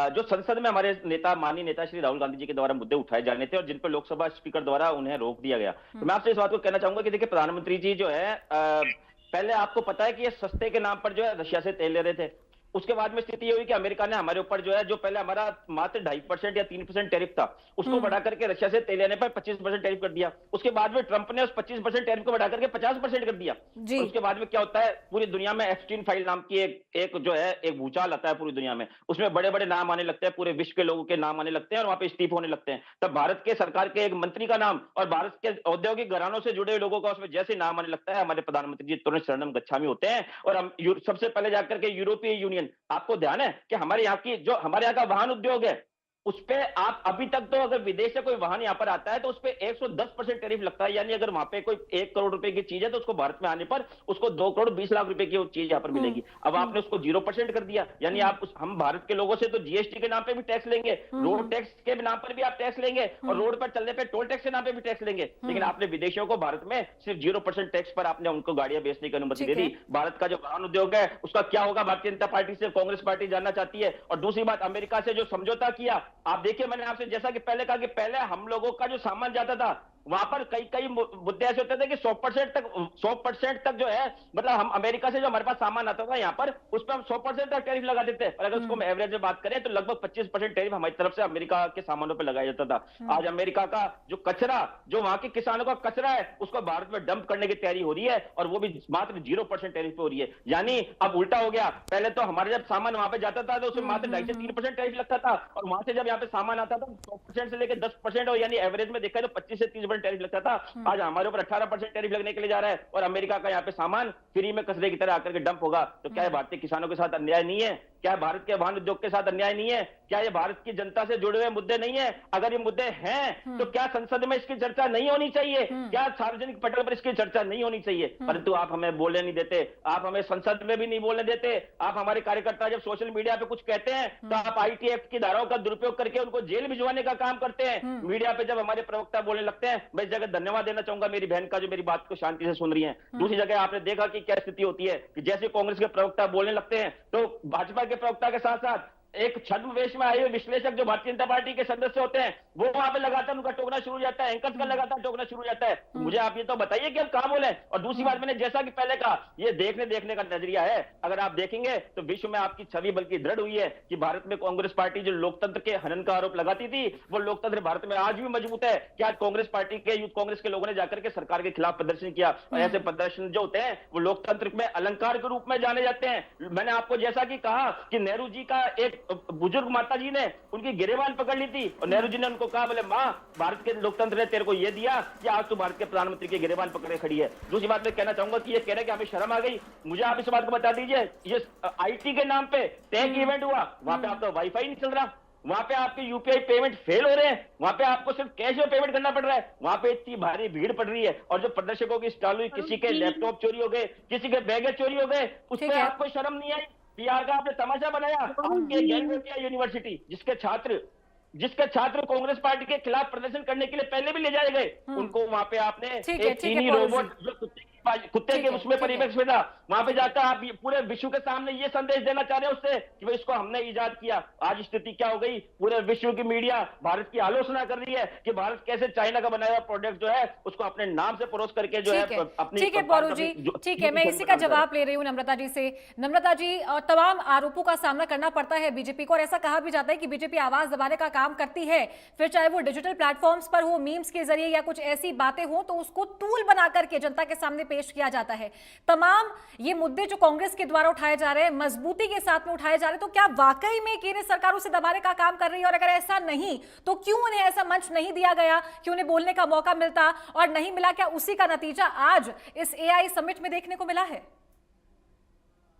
जो संसद में हमारे नेता, माननीय नेता श्री राहुल गांधी जी के द्वारा मुद्दे उठाए जाने थे और जिन पर लोकसभा स्पीकर द्वारा उन्हें रोक दिया गया, तो मैं आपसे इस बात को कहना चाहूंगा कि देखिए, प्रधानमंत्री जी जो है पहले आपको पता है कि ये सस्ते के नाम पर जो है रशिया से तेल ले रहे थे। उसके बाद में स्थिति ये हुई कि अमेरिका ने हमारे ऊपर जो है, जो पहले हमारा मात्र 2.5% या 3% टैरिफ था, उसको बढ़ा करके रशिया से तेल लेने पर 25% टैरिफ कर दिया। उसके बाद में ट्रंप ने उस 25% टैरिफ को बढ़ा करके 50% कर दिया। और उसके बाद में क्या होता है, पूरी दुनिया में एप्स्टीन फाइल नाम की एक जो है एक भूचाल आता है पूरी दुनिया में। उसमें बड़े बड़े नाम आने लगते हैं, पूरे विश्व के लोगों के नाम आने लगते हैं और वहां पे इस्तीफे होने लगते हैं। तब भारत के सरकार के एक मंत्री का नाम और भारत के औद्योगिक घरानों से जुड़े लोगों का उसमें जैसे नाम आने लगता है, हमारे प्रधानमंत्री जी तुरंत शरणम गच्छामी होते हैं और हम सबसे पहले जाकर के यूरोपीय यूनियन, आपको ध्यान है कि हमारे यहाँ का वाहन उद्योग है, उस पे आप अभी तक तो अगर विदेश से कोई वाहन यहाँ पर आता है तो उस पे 110% टैरिफ लगता है। यानी अगर वहां पे कोई 1 करोड़ रुपए की चीज है तो उसको भारत में आने पर उसको 2 करोड़ 20 लाख रुपए की वो चीज यहाँ पर मिलेगी। अब आपने उसको 0% कर दिया, यानी हम भारत के लोगों से तो जीएसटी के नाम पे भी टैक्स लेंगे, रोड टैक्स के नाम पर भी आप टैक्स लेंगे और रोड पर चलने पर टोल टैक्स के नाम पे भी टैक्स लेंगे। लेकिन आपने विदेशियों को भारत में सिर्फ 0% टैक्स पर आपने उनको गाड़ियां बेचने की अनुमति दे दी। भारत का जो वाहन उद्योग है उसका क्या होगा, भारतीय जनता पार्टी से कांग्रेस पार्टी जानना चाहती है। और दूसरी बात, अमेरिका से जो समझौता किया, आप देखिए, मैंने आपसे जैसा कि पहले कहा कि पहले हम लोगों का जो सामान जाता था वहां पर कई मुद्दे ऐसे होते थे कि 100% तक जो है, मतलब हम अमेरिका से जो हमारे पास सामान आता था यहाँ पर उस पर हम 100% तक टैरिफ लगा देते हैं। और अगर उसको एवरेज में बात करें तो लगभग 25% टैरिफ हमारी तरफ से अमेरिका के सामानों पर लगाया जाता था। आज अमेरिका का जो कचरा, जो वहां के किसानों का कचरा है, उसको भारत में डंप करने की तैयारी हो रही है और वो भी मात्र 0% टैरिफ पे हो रही है। यानी अब उल्टा हो गया, पहले तो हमारे जब सामान वहां पे जाता था तो उसमें मात्र 2.5 से 3% टैरिफ लगता था और वहां से जब यहाँ पे सामान आता था 100% से लेकर 10% और यानी एवरेज में देखा तो 25 से 30% टैरिफ लगता था। आज हमारे ऊपर 18% टैरिफ लगने के लिए जा रहा है और अमेरिका का यहाँ पे सामान फ्री में कचरे की तरह आकर के डंप होगा। तो क्या भारतीय किसानों के साथ अन्याय नहीं है? क्या भारत के वाहन उद्योग के साथ अन्याय नहीं है? क्या ये भारत की जनता से जुड़े हुए मुद्दे नहीं है? अगर ये मुद्दे हैं तो क्या संसद में इसकी चर्चा नहीं होनी चाहिए? क्या सार्वजनिक पटल पर इसकी चर्चा नहीं होनी चाहिए? परंतु आप हमें बोलने नहीं देते, आप हमें संसद में भी नहीं बोलने देते। आप हमारे कार्यकर्ता जब सोशल मीडिया पे कुछ कहते हैं तो आप आईटी एक्ट की धाराओं का दुरुपयोग करके उनको जेल भिजवाने का काम करते हैं। मीडिया पे जब हमारे प्रवक्ता बोलने लगते हैं, मैं इस जगह धन्यवाद देना चाहूंगा मेरी बहन का जो मेरी बात को शांति से सुन रही है। दूसरी जगह आपने देखा कि क्या स्थिति होती है कि जैसे कांग्रेस के प्रवक्ता बोलने लगते हैं तो भाजपा के प्रवक्ता के साथ साथ एक छद्म वेश में आए हुए विश्लेषक जो भारतीय जनता पार्टी के सदस्य होते हैं वो वहां पे लगातार उनका टोकना शुरू हो जाता है, एंकर्स का लगातार टोकना शुरू हो जाता है। तो मुझे आप ये तो बताइए कि हम कहां बोले। और दूसरी बात, मैंने जैसा कि पहले कहा, ये देखने का नजरिया है। अगर आप देखेंगे तो विश्व में आपकी छवि बल्कि दृढ़ हुई है कि भारत में कांग्रेस पार्टी जो लोकतंत्र के हनन का आरोप लगाती थी, वो लोकतंत्र भारत में आज भी मजबूत है। कि आज कांग्रेस पार्टी के, यूथ कांग्रेस के लोगों ने जाकर के सरकार के खिलाफ प्रदर्शन किया, और ऐसे प्रदर्शन जो होते हैं वो लोकतंत्र में अलंकार के रूप में जाने जाते हैं। मैंने आपको जैसा कि कहा कि नेहरू जी का एक बुजुर्ग माता जी ने उनकी गिरेबान पकड़ ली थी और नेहरू जी ने उनको कहा, बोले माँ, भारत के लोकतंत्र ने तेरे को ये दिया कि आज तू भारत के प्रधानमंत्री की गिरेबान पकड़ के खड़ी है। दूसरी बात मैं कहना चाहूंगा कि ये कह रहे कि हमें शर्म आ गई। मुझे आप इस बात को बता दीजिए, ये आईटी के नाम पे टेक इवेंट हुआ, वहां पे आपका वाईफाई नहीं चल रहा, वहां पे आपके यूपीआई पेमेंट फेल हो रहे हैं, वहां पे आपको सिर्फ कैश में पेमेंट करना पड़ रहा है, वहां पे इतनी भारी भीड़ पड़ रही है। और जो प्रदर्शकों की स्टॉल हुई, किसी के लैपटॉप चोरी हो गए, किसी के बैगेज चोरी हो गए, उसमें आपको शर्म नहीं आई? पीआर का आपने तमाशा बनाया। आपके गैंग यूनिवर्सिटी जिसके छात्र कांग्रेस पार्टी के खिलाफ प्रदर्शन करने के लिए पहले भी ले जाए गए, उनको वहां पे आपने एक चीनी रोबोट जो कुत्ते के उसमें परिवेश में था, वहां पे जाकर आप पूरे विश्व के सामने ये संदेश देना चाह रहे हैं उससे कि भाई इसको हमने इजाद किया। आज स्थिति क्या हो गई, पूरे विश्व की मीडिया भारत की आलोचना कर रही है कि भारत कैसे चाइना का बनाया हुआ प्रोडक्ट जो है उसको अपने नाम से परोस करके जो है अपनी। ठीक है पौरू जी, ठीक है, मैं इसी का जवाब ले रही हूँ नम्रता जी से। नम्रता जी, तमाम आरोपों का सामना करना पड़ता है बीजेपी को, और ऐसा कहा भी जाता है कि बीजेपी आवाज दबाने का काम करती है, फिर चाहे वो डिजिटल प्लेटफॉर्म्स पर हो, मीम्स के जरिए या कुछ ऐसी बातें हो, तो उसको टूल बना करके जनता के सामने पेश किया जाता है। तमाम ये मुद्दे जो कांग्रेस के द्वारा उठाए जा रहे हैं, मजबूती के साथ में उठाए जा रहे हैं, तो क्या वाकई में केंद्र सरकार उसे दबाने का काम कर रही है? और अगर ऐसा नहीं तो क्यों उन्हें ऐसा मंच नहीं दिया गया कि उन्हें बोलने का मौका मिलता, और नहीं मिला? क्या उसी का नतीजा आज इस एआई समिट में देखने को मिला है?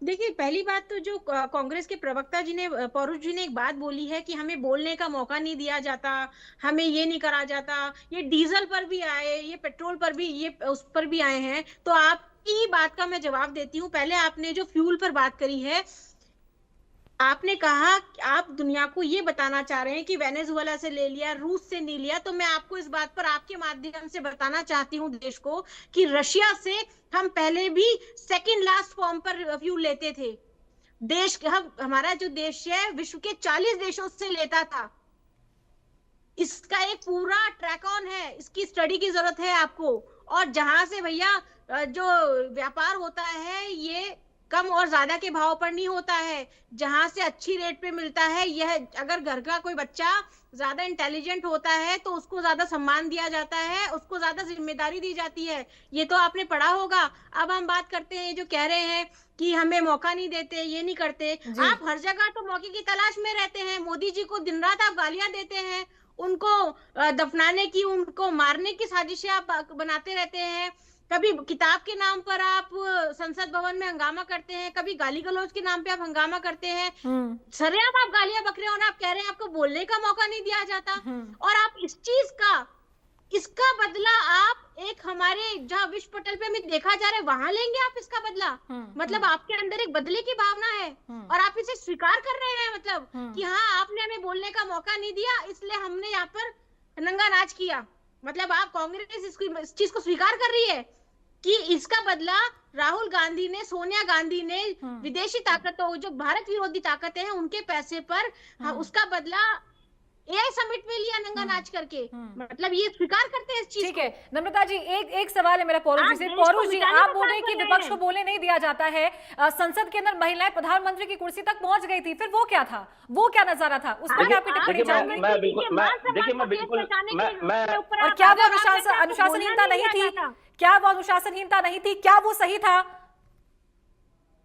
देखिए, पहली बात तो जो कांग्रेस के प्रवक्ता जी ने, पौरू जी ने एक बात बोली है कि हमें बोलने का मौका नहीं दिया जाता, हमें ये नहीं करा जाता। ये डीजल पर भी आए, ये पेट्रोल पर भी, ये उस पर भी आए हैं। तो आपकी ही बात का मैं जवाब देती हूँ। पहले आपने जो फ्यूल पर बात करी है, आपने कहा कि आप दुनिया को ये बताना चाह रहे हैं कि वेनेजुएला से ले लिया, रूस से नहीं लिया। तो मैं आपको इस बात पर आपके माध्यम से बताना चाहती हूँ देश को कि रशिया से हम पहले भी सेकंड लास्ट फॉर्म पर फ्यूल लेते थे। देश, हमारा जो देश है विश्व के 40 देशों से लेता था। इसका एक पूरा ट्रैक ऑन है, इसकी स्टडी की जरूरत है आपको। और जहां से भैया जो व्यापार होता है, ये कम और ज्यादा के भाव पर नहीं होता है, जहां से अच्छी रेट पे मिलता है। यह अगर घर का कोई बच्चा ज्यादा इंटेलिजेंट होता है तो उसको ज्यादा सम्मान दिया जाता है, उसको ज्यादा जिम्मेदारी दी जाती है। ये तो आपने पढ़ा होगा। अब हम बात करते हैं जो कह रहे हैं कि हमें मौका नहीं देते, ये नहीं करते। आप हर जगह तो मौके की तलाश में रहते हैं। मोदी जी को दिन रात आप गालियां देते हैं, उनको दफनाने की, उनको मारने की साजिशें आप बनाते रहते हैं। कभी किताब के नाम पर आप संसद भवन में हंगामा करते हैं, कभी गाली गलौज के नाम पे आप हंगामा करते हैं। सरेआम आप गालियां बक रहे हो, आप कह रहे हैं आपको बोलने का मौका नहीं दिया जाता। और आप इस चीज का, इसका बदला आप एक हमारे जहाँ विश्व पटल पे हमें देखा जा रहा है वहां लेंगे आप इसका बदला। मतलब आपके अंदर एक बदले की भावना है और आप इसे स्वीकार कर रहे हैं। मतलब कि हाँ, आपने हमें बोलने का मौका नहीं दिया, इसलिए हमने यहाँ पर नंगा नाच किया। मतलब आप कांग्रेस इस चीज को स्वीकार कर रही है कि इसका बदला राहुल गांधी ने, सोनिया गांधी ने, विदेशी ताकतों, जो भारत विरोधी ताकतें हैं, उनके पैसे पर उसका बदला एआई समिट में लिया नंगा नाच करके। मतलब ये स्वीकार करते हैं इस चीज। ठीक है नम्रता जी, एक सवाल है मेरा पौरू जी से। पौरू जी, आप बोल रहे हैं कि विपक्ष को बोलने नहीं दिया जाता है। संसद के अंदर महिलाएं प्रधानमंत्री की कुर्सी तक पहुंच गई थी, फिर वो क्या था, वो क्या नजारा था, उस पर आपकी टिप्पणी चाहूंगी। और क्या वो अनुशासनहीनता नहीं थी? क्या वो अनुशासनहीनता नहीं थी? क्या वो सही था?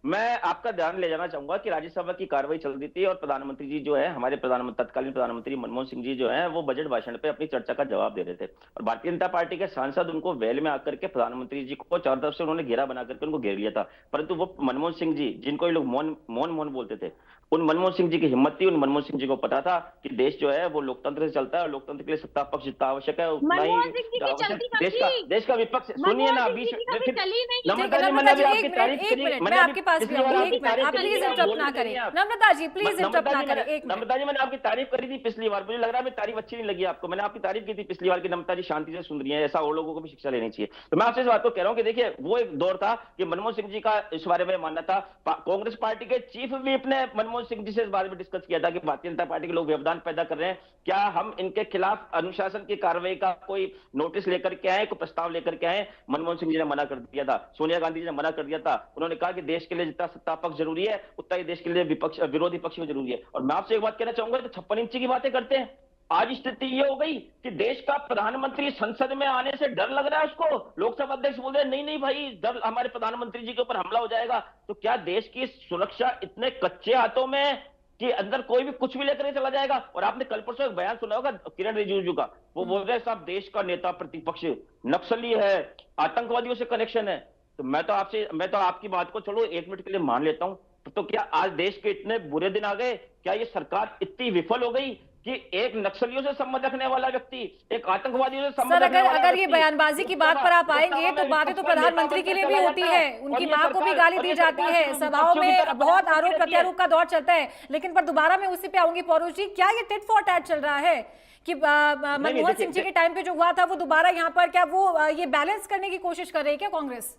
मैं आपका ध्यान ले जाना चाहूंगा कि राज्यसभा की कार्रवाई चल रही थी और प्रधानमंत्री जी जो है, हमारे तत्कालीन प्रधानमंत्री मनमोहन सिंह जी जो है, वो बजट भाषण पे अपनी चर्चा का जवाब दे रहे थे और भारतीय जनता पार्टी के सांसद उनको वेल में आकर के प्रधानमंत्री जी को चारों तरफ से उन्होंने घेरा बना करके उनको घेर लिया था। परंतु वो मनमोहन सिंह जी, जिनको ये लोग मोहन बोलते थे, उन मनमोहन सिंह जी की हिम्मत थी। उन मनमोहन सिंह जी को पता था कि देश जो है वो लोकतंत्र से चलता है और लोकतंत्र के लिए सत्ता पक्ष जितना आवश्यक है उतना ही देश का विपक्ष। सुनिए ना, बीच नम्रता जी, मैंने अभी आपकी तारीफ करी, मैं आपके पास भी आप प्लीज इंटरप्ट ना करें। नम्रता जी प्लीज इंटरप्ट ना करें। नम्रता जी, मैंने आपकी तारीफ करी थी पिछली बार, मुझे लग रहा है तारीफ अच्छी नहीं लगी आपको। मैंने आपकी तारीफ की थी पिछली बार की नम्रता जी शांति से सुन रही है, ऐसा और लोगों को भी शिक्षा लेनी चाहिए। तो मैं आपसे इस बात को कह रहा हूं कि देखिए, वो एक दौर था कि मनमोहन सिंह जी का इस बारे में मानना था। कांग्रेस पार्टी के चीफ व्हिप ने मनमोहन मनमोहन सिंह जी से इस बारे में डिस्कस किया था कि भारतीय जनता पार्टी के लोग व्यवधान पैदा कर रहे हैं, क्या हम इनके खिलाफ अनुशासन की कार्रवाई का कोई नोटिस लेकर के आए, कोई प्रस्ताव लेकर के आए। मनमोहन सिंह जी ने मना कर दिया था, सोनिया गांधी जी ने मना कर दिया था। उन्होंने कहा कि देश के लिए जितना सत्ता पक्ष जरूरी है उतना ही देश के लिए विरोधी पक्ष भी जरूरी है। और मैं आपसे एक बात कहना चाहूंगा, तो 56 इंची की बातें करते हैं। आज स्थिति ये हो गई कि देश का प्रधानमंत्री संसद में आने से डर लग रहा है उसको। लोकसभा अध्यक्ष बोल रहे हैं नहीं नहीं भाई, डर हमारे प्रधानमंत्री जी के ऊपर हमला हो जाएगा। तो क्या देश की सुरक्षा इतने कच्चे हाथों में है कि अंदर कोई भी कुछ भी लेकर चला जाएगा? और आपने कल परसों एक बयान सुना होगा किरण रिजिजू का, वो बोल रहे हैं साहब देश का नेता प्रतिपक्ष नक्सली है, आतंकवादियों से कनेक्शन है। तो मैं तो आपकी बात को चलो 1 मिनट के लिए मान लेता हूं, तो क्या आज देश के इतने बुरे दिन आ गए? क्या ये सरकार इतनी विफल हो गई कि एक नक्सलियों से संबंध रखने वाला व्यक्ति, एक आतंकवादियों से संबंध रखने वाला अगर ये बयानबाजी की बात पर आप आएंगे तो बातें तो प्रधानमंत्री के लिए भी होती है, उनकी मां को भी गाली दी जाती है, सभाओं में बहुत आरोप प्रत्यारोप का दौर चलता है। लेकिन पर दोबारा मैं उसी पे आऊंगी पौरू जी, क्या ये टिट फॉर टैट चल रहा है कि मनमोहन सिंह जी के टाइम पे जो हुआ था वो दोबारा यहाँ पर, क्या वो ये बैलेंस करने की कोशिश कर रही है क्या कांग्रेस?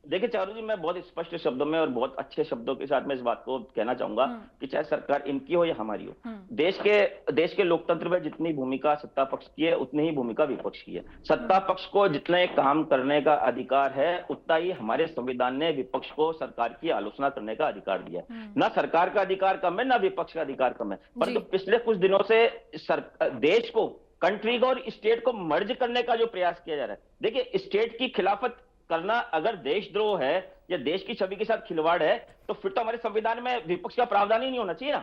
देखिए चारू जी, मैं बहुत स्पष्ट शब्दों में और बहुत अच्छे शब्दों के साथ मैं इस बात को कहना चाहूंगा कि चाहे सरकार इनकी हो या हमारी हो, देश के लोकतंत्र में जितनी भूमिका सत्ता पक्ष की है उतनी ही भूमिका विपक्ष की है। सत्ता पक्ष को जितना काम करने का अधिकार है उतना ही हमारे संविधान ने विपक्ष को सरकार की आलोचना करने का अधिकार दिया है। ना सरकार का अधिकार कम है, ना विपक्ष का अधिकार कम है। परंतु पिछले कुछ दिनों से देश को, कंट्री को और स्टेट को मर्ज करने का जो प्रयास किया जा रहा है, देखिए स्टेट की खिलाफत करना अगर देशद्रोह है या देश की छवि के साथ खिलवाड़ है तो फिर तो हमारे संविधान में विपक्ष का प्रावधान ही नहीं होना चाहिए ना।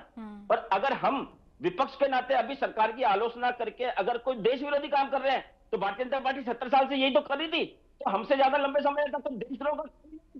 पर अगर हम विपक्ष के नाते अभी सरकार की आलोचना करके अगर कोई देश विरोधी काम कर रहे हैं, तो भारतीय जनता पार्टी 70 साल से यही तो कर रही थी। तो हमसे ज्यादा लंबे समय तक तो देशद्रोह का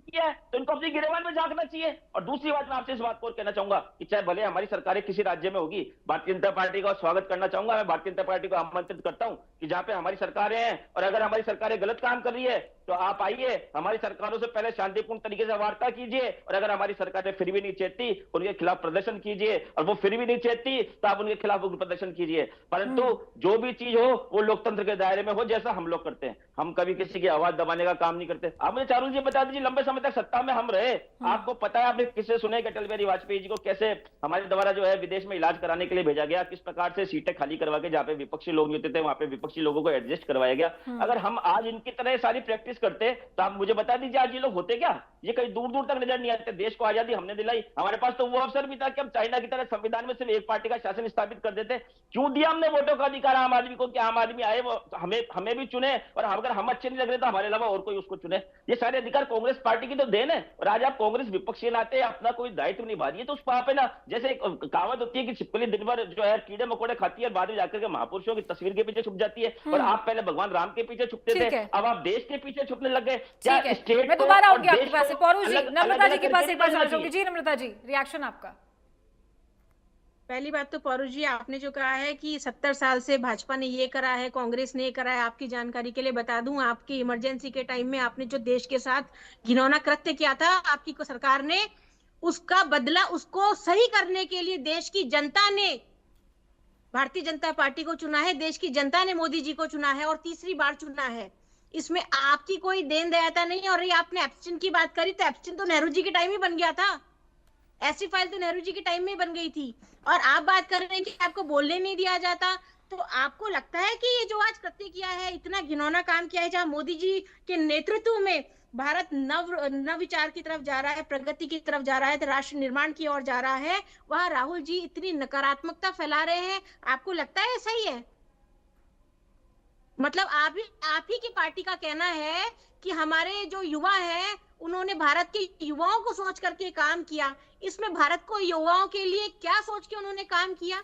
किया है, तो इनको अपनी गिरफ्तारी में झांकना चाहिए। और दूसरी बात मैं आपसे इस बात को कहना चाहूंगा कि चाहे भले हमारी सरकारें किसी राज्य में होगी, भारतीय जनता पार्टी का स्वागत करना चाहूंगा। मैं भारतीय जनता पार्टी को आमंत्रित करता हूं कि जहां पे हमारी सरकारें हैं और अगर हमारी सरकारें गलत काम कर रही है तो आप आइए, हमारी सरकारों से पहले शांतिपूर्ण तरीके से वार्ता कीजिए, और अगर हमारी सरकारें फिर भी नहीं चेतती उनके खिलाफ प्रदर्शन कीजिए, और वो फिर भी नहीं चेतती तो आप उनके खिलाफ प्रदर्शन कीजिए। परंतु जो भी चीज हो वो लोकतंत्र के दायरे में हो, जैसा हम लोग करते हैं। हम कभी किसी की आवाज दबाने का काम नहीं करते। आप मुझे चारू जी बता दीजिए, लंबे समय तक सत्ता में हम रहे, आपको पता है, आपने किससे सुने कि अटल बिहारी वाजपेयी जी को कैसे हमारे द्वारा जो है विदेश में इलाज कराने के लिए भेजा गया, किस प्रकार से सीटें खाली करवा के जहां पे विपक्षी लोग होते थे वहां पे विपक्षी लोगों को एडजस्ट करवाया गया। अगर हम आज इनकी तरह सारी प्रैक्टिस करते तो आप मुझे बता दीजिए आज ये लोग होते क्या? ये कहीं दूर दूर तक नजर नहीं आते। देश को आजादी हमने दिलाई, हमारे पास तो वो अवसर भी था कि हम चाइना की तरह संविधान में सिर्फ एक पार्टी का शासन स्थापित कर देते। क्यों दिया हमने वोटों का अधिकार आम आदमी को कि आम आदमी आए वो हमें भी चुने, और अगर हम अच्छे नहीं लग रहे तो हमारे अलावा और कोई उसको चुने। ये सारे अधिकार कांग्रेस पार्टी की तो देन है, और आज आप कांग्रेस विपक्ष के नाते अपना कोई दायित्व निभा रही है। तो उस पर ना, जैसे कहावत होती है कि छिपकली दिन भर जो है कीड़े मकोड़े खाती है, बाद में जाकर के महापुरुषों की तस्वीर के पीछे छुप जाती है। और आप पहले भगवान राम के पीछे छुपते थे, अब आप देश के पीछे छुपने लग गए। क्या स्टेट मैं दोबारा आऊंगी आपके पास, पौरू जी, नम्रता जी के पास एक बार जाना चाहूंगी। जी नम्रता जी, रिएक्शन आपका। पहली बात तो पौरू जी, आपने जो कहा है कि 70 साल से भाजपा ने ये करा है, कांग्रेस ने करा है, आपकी जानकारी के लिए बता दूं, आपकी इमरजेंसी के टाइम में आपने जो देश के साथ घिनौना कृत्य किया था, आपकी सरकार ने उसका बदला, उसको सही करने के लिए देश की जनता ने भारतीय जनता पार्टी को चुना है, देश की जनता ने मोदी जी को चुना है और तीसरी बार चुना है। इसमें आपकी कोई देन दयाता नहीं है। और ये आपने एब्स्टिन की बात करी, तो एब्स्टिन तो नेहरू जी के टाइम ही बन गया था, ऐसी फाइल तो नेहरू जी के टाइम में ही बन गई थी। और आप बात कर रहे हैं कि आपको बोलने नहीं दिया जाता, तो आपको लगता है कि ये जो आज कृत्य किया है, इतना घिनौना काम किया है, जहां मोदी जी के नेतृत्व में भारत नव विचार की तरफ जा रहा है, प्रगति की तरफ जा रहा है, राष्ट्र निर्माण की ओर जा रहा है, वहां राहुल जी इतनी नकारात्मकता फैला रहे हैं, आपको लगता है सही है? मतलब आप ही की पार्टी का कहना है कि हमारे जो युवा हैं उन्होंने भारत के युवाओं को सोच करके काम किया। इसमें भारत को युवाओं के लिए क्या सोच के उन्होंने काम किया?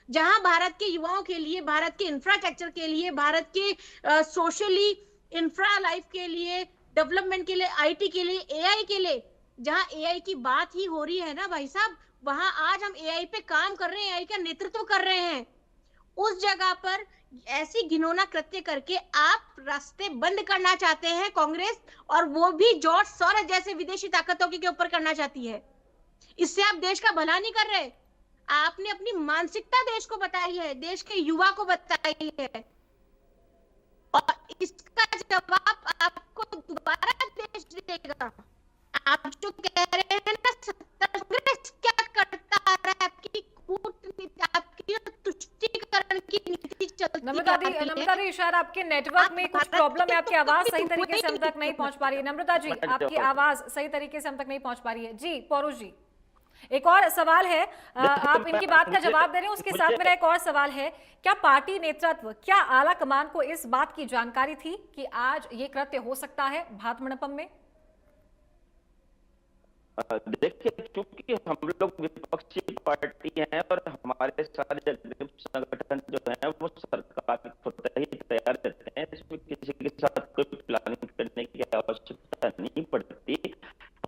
जहां भारत के युवाओं के लिए, भारत के इंफ्रास्ट्रक्चर के लिए, भारत के सोशली इंफ्रा लाइफ के लिए, डेवलपमेंट के लिए, आईटी के लिए, एआई के लिए, जहां एआई की बात ही हो रही है ना भाई साहब, वहां आज हम एआई पे काम कर रहे हैं, एआई का नेतृत्व कर रहे हैं। उस जगह पर ऐसी घिनौना कृत्य करके आप रास्ते बंद करना चाहते हैं कांग्रेस, और वो भी जॉर्ज सोरोस जैसे विदेशी ताकतों के ऊपर करना चाहती है। इससे आप देश का भला नहीं कर रहे। आपने अपनी मानसिकता देश को बताई है, देश के युवा को बताई है, और इसका जवाब आपको दोबारा देश देगा। आप जो कह रहे हैं ना, कांग्रेस क्या करता कूटनीति, आपकी तुष्टीकरण की नीति चलती नम्रता आ रही है। दी शायद आपके नेटवर्क में कुछ प्रॉब्लम है, आपकी आवाज सही तरीके से हम तक नहीं पहुंच पा रही है। नम्रता जी, आपकी आवाज सही तरीके से हम तक नहीं पहुंच पा रही है। जी पौरुष जी, एक और सवाल है, आप इनकी बात का जवाब दे रहे हैं, उसके साथ मेरा एक और सवाल है, क्या पार्टी नेतृत्व, क्या आला कमान को इस बात की जानकारी थी कि आज ये कृत्य हो सकता है भारत मंडपम में? देखिए, क्योंकि हम लोग विपक्षी पार्टी हैं और हमारे सारे संगठन जो है वो सरकार को ही तैयार रहते हैं, इसमें किसी के साथ कोई प्लानिंग करने की आवश्यकता नहीं पड़ती।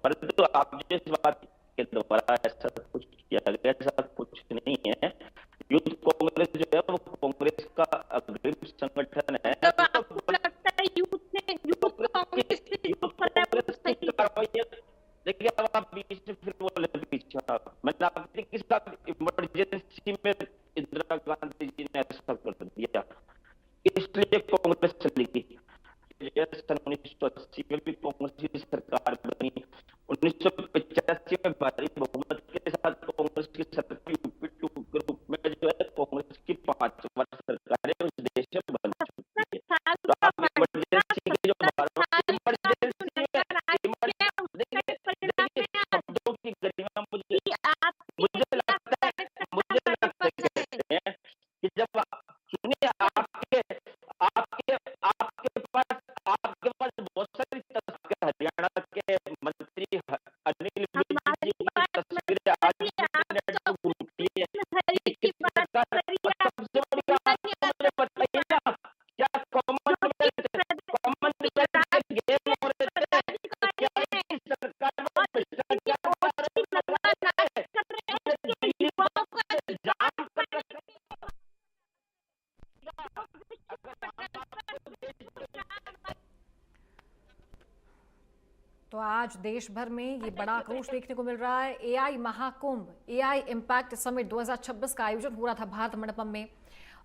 परंतु आप जिस बात के द्वारा ऐसा कुछ किया गया, ऐसा कुछ नहीं है। यूथ कांग्रेस जो है वो कांग्रेस का अग्रिम संगठन है। आपको लगता है यूथ कांग्रेस की कार्रवाई? देखिए, अब आप बीच में फिर बोले पीछे, मैंने आपके के साथ इमरजेंसी में इंदिरा गांधी जी ने ऐसा कर दिया, इसलिए कांग्रेस चली गई। 1980 में भी कांग्रेस की सरकार बनी, 1985 में भारी बहुमत के साथ कांग्रेस की सरकार यूपी 2 के रूप में जो है कांग्रेस की 5 बार सरकारें उस देश में बन चुकी है। तो आप इमरजेंसी की जो शब्दों की गरिमा मुझे लगता है कि जब सुनिए, आपके पास बहुत सारी तस्वीरें, हरियाणा के मंत्री अनिल विज जी की तस्वीरें आज इंटरनेट पर घूमती है। सबसे बड़ी बात मुझे बताइए ना, क्या कॉमनवेल्थ गेम हो रहे थे? क्या इस सरकार में भ्रष्टाचार का आरोप लगा है? दिल्ली में जाम कर रखा है। तो आज देश भर में ये बड़ा आक्रोश देखने को मिल रहा है। AI Mahakumbh, AI impact summit 2026 का आयोजन हो रहा था भारत मंडपम में,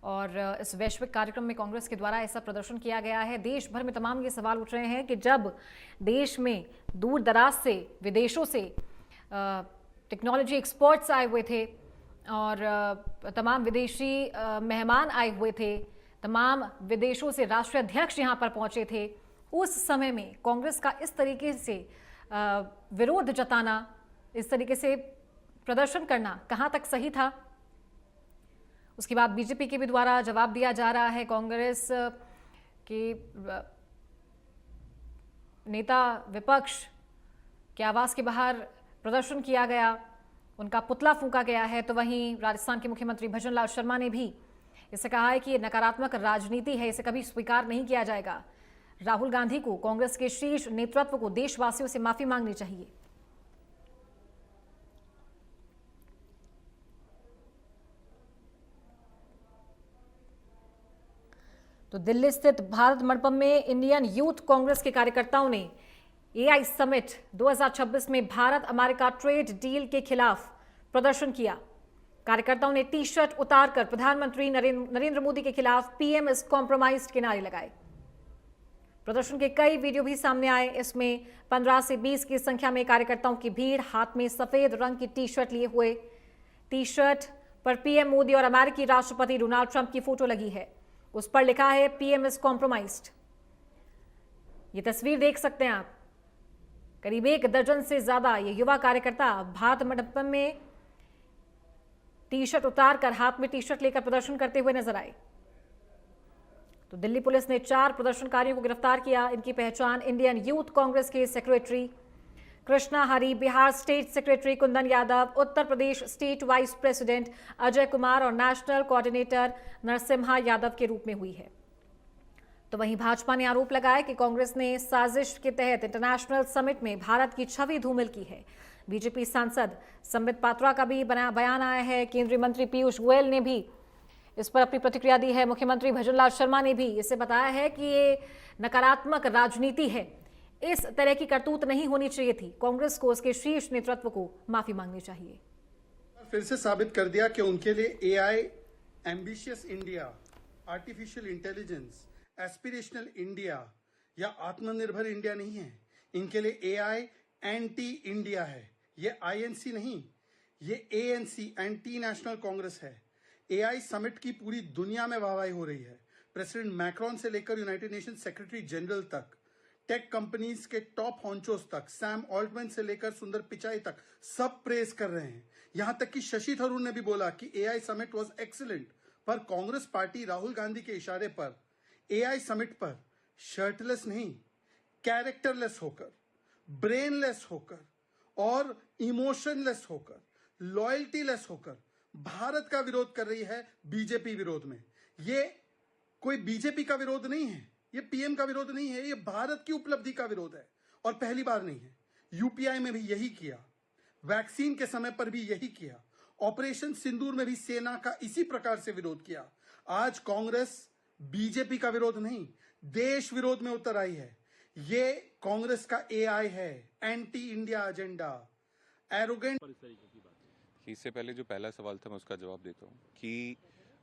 और इस वैश्विक कार्यक्रम में कांग्रेस के द्वारा ऐसा प्रदर्शन किया गया है। देश भर में तमाम ये सवाल उठ रहे हैं कि जब देश में दूर दराज से, विदेशों से टेक्नोलॉजी एक्सपर्ट्स आए हुए थे और तमाम विदेशी मेहमान आए हुए थे, तमाम विदेशों से राष्ट्रीय अध्यक्ष यहाँ पर पहुँचे थे, उस समय में कांग्रेस का इस तरीके से विरोध जताना, इस तरीके से प्रदर्शन करना कहाँ तक सही था? उसके बाद बीजेपी के भी द्वारा जवाब दिया जा रहा है। कांग्रेस के नेता विपक्ष के आवास के बाहर प्रदर्शन किया गया, उनका पुतला फूंका गया है। तो वहीं राजस्थान के मुख्यमंत्री भजन लाल शर्मा ने भी इसे कहा है कि ये नकारात्मक राजनीति है, इसे कभी स्वीकार नहीं किया जाएगा। राहुल गांधी को, कांग्रेस के शीर्ष नेतृत्व को देशवासियों से माफी मांगनी चाहिए। तो दिल्ली स्थित भारत मंडपम में इंडियन यूथ कांग्रेस के कार्यकर्ताओं ने एआई समिट 2026 में भारत अमेरिका ट्रेड डील के खिलाफ प्रदर्शन किया। कार्यकर्ताओं ने टी शर्ट उतारकर प्रधानमंत्री नरेंद्र मोदी के खिलाफ पीएम इज कॉम्प्रोमाइज्ड के नारे लगाए। प्रदर्शन के कई वीडियो भी सामने आए। इसमें 15 से 20 की संख्या में कार्यकर्ताओं की भीड़, हाथ में सफेद रंग की टी शर्ट लिए हुए। टी शर्ट पर पीएम मोदी और अमेरिकी राष्ट्रपति डोनाल्ड ट्रंप की फोटो लगी है, उस पर लिखा है पीएम इज कॉम्प्रोमाइज्ड। ये तस्वीर देख सकते हैं आप। करीब 1 दर्जन से ज्यादा ये युवा कार्यकर्ता भारत मंडपम में टी शर्ट उतारकर, हाथ में टी शर्ट लेकर प्रदर्शन करते हुए नजर आए। तो दिल्ली पुलिस ने 4 प्रदर्शनकारियों को गिरफ्तार किया। इनकी पहचान इंडियन यूथ कांग्रेस के secretary Krishna Hari, Bihar state secretary Kundan Yadav, Uttar Pradesh state vice president Ajay Kumar और नेशनल कोऑर्डिनेटर नरसिम्हा यादव के रूप में हुई है। तो वहीं भाजपा ने आरोप लगाया कि कांग्रेस ने साजिश के तहत इंटरनेशनल समिट में भारत की छवि धूमिल की है। बीजेपी सांसद संबित पात्रा का भी बयान आया है। केंद्रीय मंत्री पीयूष गोयल ने भी इस पर अपनी प्रतिक्रिया दी है। मुख्यमंत्री भजन लाल शर्मा ने भी इसे बताया है कि ये नकारात्मक राजनीति है, इस तरह की करतूत नहीं होनी चाहिए थी। कांग्रेस को, उसके शीर्ष नेतृत्व को माफी मांगनी चाहिए। फिर से साबित कर दिया कि उनके लिए AI, ambitious India, artificial intelligence, aspirational India या आत्मनिर्भर इंडिया नहीं है। इनके लिए एआई एंटी इंडिया है। ये आईएनसी नहीं, ये ANC एंटी नेशनल कांग्रेस है। AI समिट की पूरी दुनिया में वाहवाही हो रही है। प्रेसिडेंट मैक्रोन से लेकर यूनाइटेड नेशन सेक्रेटरी जनरल तक, टेक कंपनीज के टॉप हॉन्चोस तक, सैम ऑल्टमैन से लेकर सुंदर पिचाई तक सब प्रेज कर रहे हैं। यहां तक कि शशि थरूर ने भी बोला कि AI समिट वाज एक्सीलेंट। पर कांग्रेस पार्टी राहुल गांधी के इशारे पर AI समिट पर शर्टलेस नहीं, कैरेक्टरलेस होकर, ब्रेनलेस होकर और इमोशनलेस होकर, लॉयल्टीलेस होकर भारत का विरोध कर रही है बीजेपी विरोध में। ये कोई बीजेपी का विरोध नहीं है, ये पीएम का विरोध नहीं है, ये भारत की उपलब्धि का विरोध है। और पहली बार नहीं है, यूपीआई में भी यही किया, वैक्सीन के समय पर भी यही किया, ऑपरेशन सिंदूर में भी सेना का इसी प्रकार से विरोध किया। आज कांग्रेस बीजेपी का विरोद नहीं, देश विरोध में उतर आई है। ये कांग्रेस का AI है, एंटी इंडिया एजेंडा, एरोगेंट। पर इस तरीके की बात है। इससे पहले जो पहला सवाल था मैं उसका जवाब देता हूँ कि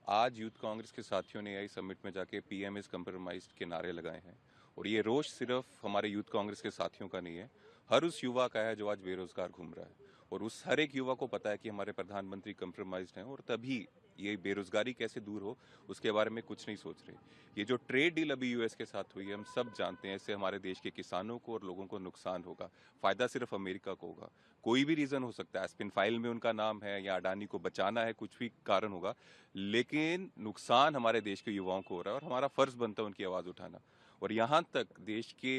आज यूथ कांग्रेस के साथियों ने AI समिट में जाके PM इज कम्प्रोमाइज्ड के नारे लगाए हैं। और ये रोष सिर्फ हमारे यूथ कांग्रेस के साथियों का नहीं है, हर उस युवा का है जो आज बेरोजगार घूम रहा है। और उस हर एक युवा को पता है कि हमारे प्रधानमंत्री कम्प्रोमाइज्ड हैं और तभी ये बेरोजगारी कैसे दूर हो उसके बारे में कुछ नहीं सोच रहे। ये जो ट्रेड डील अभी US के साथ हुई है, हम सब जानते हैं इससे हमारे देश के किसानों को और लोगों को नुकसान होगा, फायदा सिर्फ अमेरिका को होगा। कोई भी रीजन हो सकता है, एस्पिन फाइल में उनका नाम है या अडानी को बचाना है, कुछ भी कारण होगा, लेकिन नुकसान हमारे देश के युवाओं को हो रहा है और हमारा फर्ज बनता है उनकी आवाज उठाना। और यहाँ तक देश के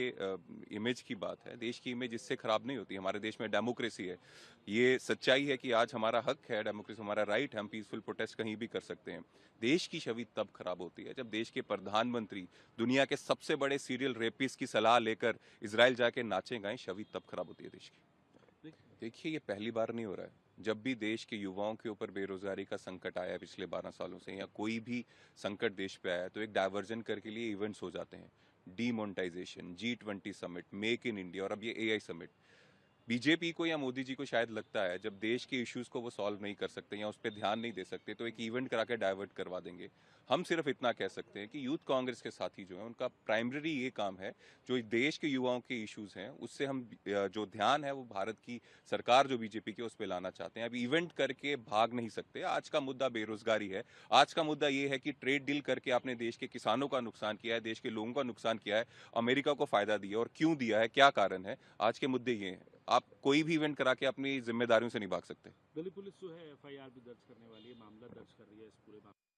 इमेज की बात है, देश की इमेज इससे खराब नहीं होती। हमारे देश में डेमोक्रेसी है, ये सच्चाई है कि आज हमारा हक है, डेमोक्रेसी हमारा राइट है, हम पीसफुल प्रोटेस्ट कहीं भी कर सकते हैं। देश की छवि तब खराब होती है जब देश के प्रधानमंत्री दुनिया के सबसे बड़े सीरियल रेपिस्ट की सलाह लेकर इजराइल जाके नाचे गाएं, छवि तब खराब होती है देश की। देखिए, ये पहली बार नहीं हो रहा है। जब भी देश के युवाओं के ऊपर बेरोजगारी का संकट आया पिछले 12 सालों से, या कोई भी संकट देश पे आया, तो एक डाइवर्जन करके लिए इवेंट्स हो जाते हैं, demonetisation, G20 summit, make in India और अब ये AI समिट। बीजेपी को या मोदी जी को शायद लगता है जब देश के इश्यूज को वो सॉल्व नहीं कर सकते या उस पर ध्यान नहीं दे सकते तो एक इवेंट करा के डाइवर्ट करवा देंगे। हम सिर्फ इतना कह सकते हैं कि यूथ कांग्रेस के साथी जो है उनका प्राइमरी ये काम है, जो देश के युवाओं के इश्यूज हैं उससे हम जो ध्यान है वो भारत की सरकार जो बीजेपी की उस पर लाना चाहते हैं। अब इवेंट करके भाग नहीं सकते। आज का मुद्दा बेरोजगारी है, आज का मुद्दा ये है कि ट्रेड डील करके आपने देश के किसानों का नुकसान किया है, देश के लोगों का नुकसान किया है, अमेरिका को फायदा दिया और क्यों दिया है, क्या कारण है। आज के मुद्दे ये हैं। आप कोई भी इवेंट करा के अपनी जिम्मेदारियों से नहीं भाग सकते। दिल्ली पुलिस जो है FIR भी दर्ज करने वाली है, मामला दर्ज कर रही है इस पूरे मामले।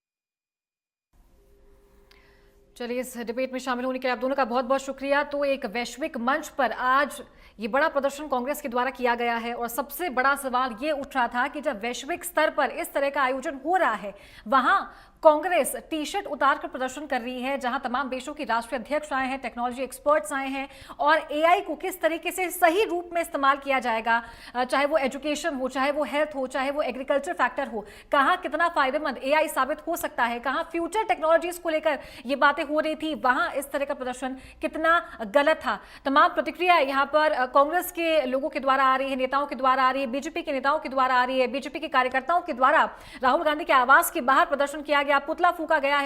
चलिए, इस डिबेट में शामिल होने के लिए आप दोनों का बहुत बहुत शुक्रिया। तो एक वैश्विक मंच पर आज ये बड़ा प्रदर्शन कांग्रेस के द्वारा किया गया है और सबसे बड़ा सवाल ये उठ रहा था कि जब वैश्विक स्तर पर इस तरह का आयोजन हो रहा है, वहां कांग्रेस टी-शर्ट उतार कर प्रदर्शन कर रही है, जहां तमाम देशों के राष्ट्रीय अध्यक्ष आए हैं, टेक्नोलॉजी एक्सपर्ट्स आए हैं और AI को किस तरीके से सही रूप में इस्तेमाल किया जाएगा, चाहे वो एजुकेशन हो, चाहे वो हेल्थ हो, चाहे वो एग्रीकल्चर फैक्टर हो, कहाँ कितना फायदेमंद AI साबित हो सकता है, कहाँ फ्यूचर टेक्नोलॉजीज को लेकर ये बातें हो रही थी, वहां इस तरह का प्रदर्शन कितना गलत था। तमाम प्रतिक्रिया यहाँ पर कांग्रेस के लोगों के द्वारा आ रही है, नेताओं के द्वारा आ रही है, बीजेपी के नेताओं के द्वारा आ रही है, बीजेपी के कार्यकर्ताओं के द्वारा राहुल गांधी के आवास के बाहर प्रदर्शन किया गया, पुतला फूंका गया है।